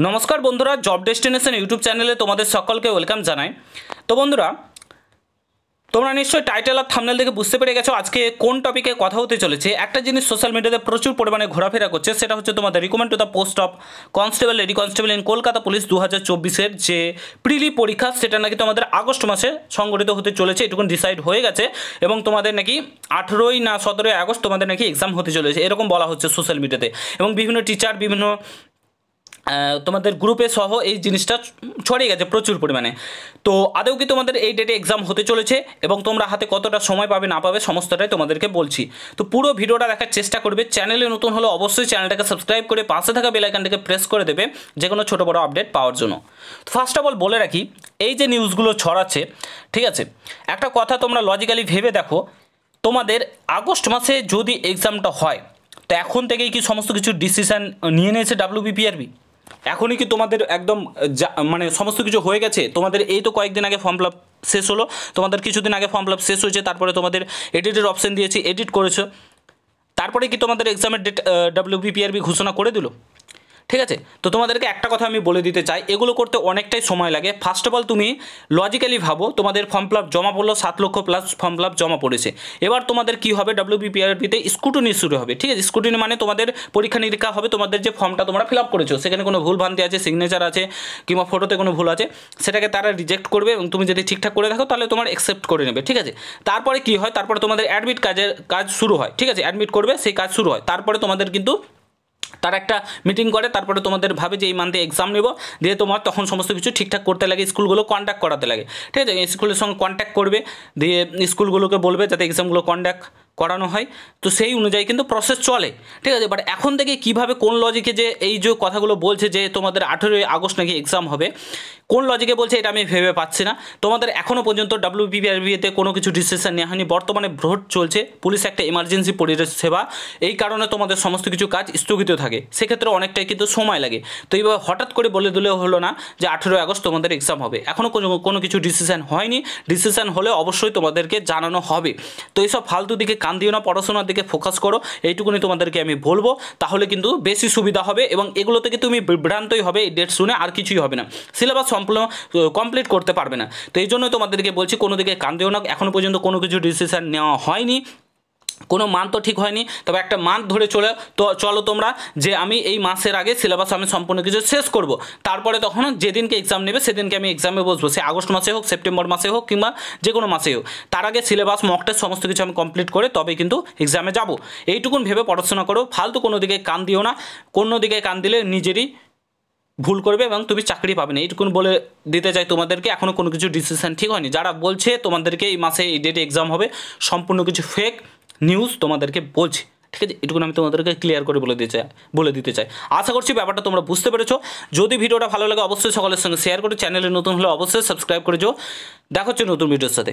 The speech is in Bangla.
নমস্কার বন্ধুরা, জব ডেস্টিনেশন ইউটিউব চ্যানেলে তোমাদের সকলকে ওয়েলকাম জানাই। তো বন্ধুরা, তোমরা নিশ্চয়ই টাইটেল আর থাম্বনেল দেখে বুঝতে পেরে গেছো আজকে কোন টপিকে কথা হতে চলেছে। একটা জিনিস সোশ্যাল মিডিয়াতে প্রচুর পরিমাণে ঘোরাফেরা করছে, সেটা হচ্ছে তোমাদের recommend to the post of constable, lady constable in Kolkata police 2024-এর যে প্রিলি পরীক্ষা, সেটা নাকি তোমাদের আগস্ট মাসে সংগঠিত হতে চলেছে, এটুকুন ডিসাইড হয়ে গেছে। এবং তোমাদের নাকি 18ই না 17ই আগস্ট তোমাদের নাকি এক্সাম হতে চলেছে, এরকম বলা হচ্ছে সোশ্যাল মিডিয়াতে। এবং বিভিন্ন টিচার, বিভিন্ন তোমাদের গ্রুপে সহ এই জিনিসটা ছড়িয়ে গেছে প্রচুর পরিমাণে। তো আদৌ কি তোমাদের এই ডেটে এক্সাম হতে চলেছে এবং তোমরা হাতে কতটা সময় পাবে না পাবে সমস্তটাই তোমাদেরকে বলছি। তো পুরো ভিডিওটা দেখার চেষ্টা করবে। চ্যানেলে নতুন হলে অবশ্যই চ্যানেলটাকে সাবস্ক্রাইব করে পাশে থাকা বেল আইকনটাকে প্রেস করে দেবে যে কোনো ছোটো বড়ো আপডেট পাওয়ার জন্য। ফার্স্ট অফ অল বলে রাখি, এই যে নিউজগুলো ছড়াচ্ছে, ঠিক আছে, একটা কথা তোমরা লজিক্যালি ভেবে দেখো, তোমাদের আগস্ট মাসে যদি এক্সামটা হয়, তো এখন থেকেই কি সমস্ত কিছু ডিসিশান নিয়ে নিয়েছে WBPRB? এখনই কি তোমাদের একদম মানে সমস্ত কিছু হয়ে গেছে? তোমাদের এই তো কয়েকদিন আগে ফর্ম ফিল আপ শেষ হলো, তোমাদের কিছুদিন আগে ফর্ম ফিল আপ শেষ হয়েছে, তারপরে তোমাদের এডিটের অপশান দিয়েছি, এডিট করেছো, তারপরে কি তোমাদের এক্সামের ডেট WBPRB ঘোষণা করে দিল? ঠিক আছে, তো তোমাদেরকে একটা কথা আমি বলে দিতে চাই, এগুলো করতে অনেকটাই সময় লাগে। ফার্স্ট অফ অল তুমি লজিক্যালি ভাবো, তোমাদের ফর্ম ফিল আপ জমা পড়লো, 7 লক্ষ প্লাস ফর্ম ফিল আপ জমা পড়েছে। এবার তোমাদের কি হবে, WBPRBতে স্ক্রুটিনি শুরু হবে। ঠিক আছে, স্ক্রুটিনি মানে তোমাদের পরীক্ষা নিরীক্ষা হবে, তোমাদের যে ফর্মটা তোমরা ফিল আপ করেছো সেখানে কোনো ভুল ভ্রান্তি আছে, সিগনেচার আছে কিংবা ফটোতে কোনো ভুল আছে, সেটাকে তারা রিজেক্ট করবে এবং তুমি যদি ঠিকঠাক করে থাকো তাহলে তোমার অ্যাকসেপ্ট করে নেবে। ঠিক আছে, তারপরে কি হয়, তারপরে তোমাদের অ্যাডমিট কাজ শুরু হয়। ঠিক আছে, অ্যাডমিট করবে, সেই কাজ শুরু হয়। তারপরে তোমাদের কিন্তু তারা একটা মিটিং করে, তারপরে তোমাদের ভাবে যে এই মান্থে এক্সাম নেব, দিয়ে তোমার তখন সমস্ত কিছু ঠিকঠাক করতে লাগে, স্কুলগুলো কন্ট্যাক্ট করাতে লাগে। ঠিক আছে, স্কুলের সঙ্গে কন্ট্যাক্ট করবে, দিয়ে স্কুলগুলোকে বলবে যাতে এক্সামগুলো কন্ডাক্ট করানো হয়। তো সেই অনুযায়ী কিন্তু প্রসেস চলে। ঠিক আছে, বাট এখন থেকে কীভাবে কোন লজিকে যে এই যে কথাগুলো বলছে যে তোমাদের 18ই আগস্ট নাকি এক্সাম হবে, কোন লজিকে বলছে এটা আমি ভেবে পাচ্ছি না। তোমাদের এখনও পর্যন্ত WBPRBতে কোনো কিছু ডিসিশন নেওয়া হয়নি। বর্তমানে ভোট চলছে, পুলিশ একটা এমার্জেন্সি পরিষেবা, এই কারণে তোমাদের সমস্ত কিছু কাজ স্থগিত থাকে, সেক্ষেত্রে অনেকটাই কিন্তু সময় লাগে। তো এইভাবে হঠাৎ করে বলে দিলেও হলো না যে 18ই আগস্ট তোমাদের এক্সাম হবে। এখনও কোনো কিছু ডিসিশন হয়নি, ডিসিশন হলে অবশ্যই তোমাদেরকে জানানো হবে। তো এইসব ফালতু দিকে কান দিও না, পড়াশোনার দিকে ফোকাস করো, এইটুকুনি তোমাদেরকে আমি বলবো, তাহলে কিন্তু বেশি সুবিধা হবে। এবং এগুলো থেকে তুমি বিভ্রান্তই হবে, এই ডেট শুনে আর কিছুই হবে না, সিলেবাস সম্পূর্ণ কমপ্লিট করতে পারবে না। তো এই জন্য তোমাদেরকে বলছি, কোনো দিকে কান দিও না, এখনও পর্যন্ত কোনো কিছু ডিসিশন নেওয়া হয়নি, কোনো মান্থ তো ঠিক হয়নি, তবে একটা মান্থ ধরে চলো তোমরা যে আমি এই মাসের আগে সিলেবাস আমি সম্পূর্ণ কিছু শেষ করব, তারপরে তখন যেদিনকে এক্সাম নেবে সেদিনকে আমি এক্সামে বসবো, সে আগস্ট মাসে হোক, সেপ্টেম্বর মাসে হোক কিংবা যে কোনো মাসে হোক, তার আগে সিলেবাস মক টেস্ট সমস্ত কিছু আমি কমপ্লিট করে তবে কিন্তু এক্সামে যাব। এইটুকুন ভেবে পড়াশোনা করো, ফালতু কোনো দিকে কান দিও না, কোনো দিকে কান দিলে নিজেরই ভুল করবে এবং তুমি চাকরি পাবে না, এইটুকুন বলে দিতে চাই তোমাদেরকে। এখনও কোনো কিছু ডিসিশন ঠিক হয়নি। যারা বলছে তোমাদেরকে এই মাসে এই ডেটে এক্সাম হবে, সম্পূর্ণ কিছু ফেক নিউজ তোমাদেরকে বলছি। ঠিক আছে, এটুকুন আমি তোমাদেরকে ক্লিয়ার করে বলে দিতে চাই। আশা করছি ব্যাপারটা তোমরা বুঝতে পেরেছো। যদি ভিডিওটা ভালো লাগে অবশ্যই সকলের সঙ্গে শেয়ার করে, চ্যানেলে নতুন হলে অবশ্যই সাবস্ক্রাইব করে যাও। দেখা হচ্ছে নতুন ভিডিওর সাথে।